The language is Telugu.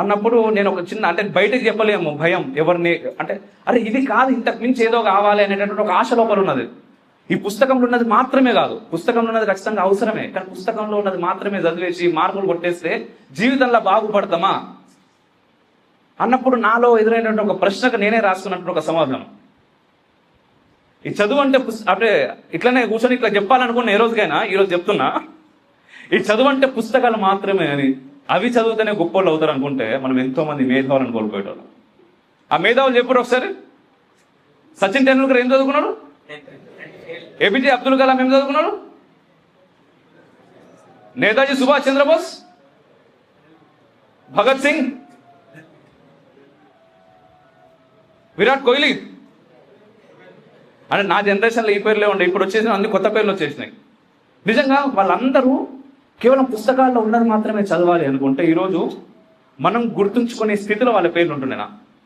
అన్నప్పుడు నేను ఒక చిన్న అంటే బయటకు చెప్పలేము భయం ఎవరిని అంటే అరే ఇది కాదు ఇంతకు మించి ఏదో కావాలి అనేటటువంటి ఒక ఆశ లోపల ఉన్నది. ఈ పుస్తకంలో ఉన్నది మాత్రమే కాదు, పుస్తకంలో ఉన్నది ఖచ్చితంగా అవసరమే, కానీ పుస్తకంలో ఉన్నది మాత్రమే చదివేసి మార్కులు కొట్టేస్తే జీవితంలో బాగుపడతామా అన్నప్పుడు నాలో ఎదురైనటువంటి ఒక ప్రశ్నకు నేనే రాసుకున్నట్టు ఒక సమాధానం. ఈ చదువు అంటే అంటే ఇట్లనే కూర్చొని ఇట్లా చెప్పాలనుకున్న ఏ రోజుకైనా ఈరోజు చెప్తున్నా, ఈ చదువు అంటే పుస్తకాలు మాత్రమే అని, అవి చదివితేనే గొప్పోళ్ళు అవుతారు అనుకుంటే మనం ఎంతో మంది మేధావులను కోల్పోయేటోళ్ళం. ఆ మేధావులు చెప్పారు ఒకసారి. సచిన్ టెండూల్కర్ ఏం చదువుకున్నాడు? ఏపీజే అబ్దుల్ కలాం ఏం చదువుకున్నాడు? నేతాజీ సుభాష్ చంద్రబోస్, భగత్ సింగ్, విరాట్ కోహ్లీ. అంటే నా జనరేషన్లో ఈ పేర్లే ఉండే, ఇప్పుడు వచ్చేసిన అన్ని కొత్త పేర్లు వచ్చేసినాయి. నిజంగా వాళ్ళందరూ కేవలం పుస్తకాల్లో ఉన్నది మాత్రమే చదవాలి అనుకుంటే ఈరోజు మనం గుర్తుంచుకునే స్థితిలో వాళ్ళ పేర్లు ఉంటుండేనా?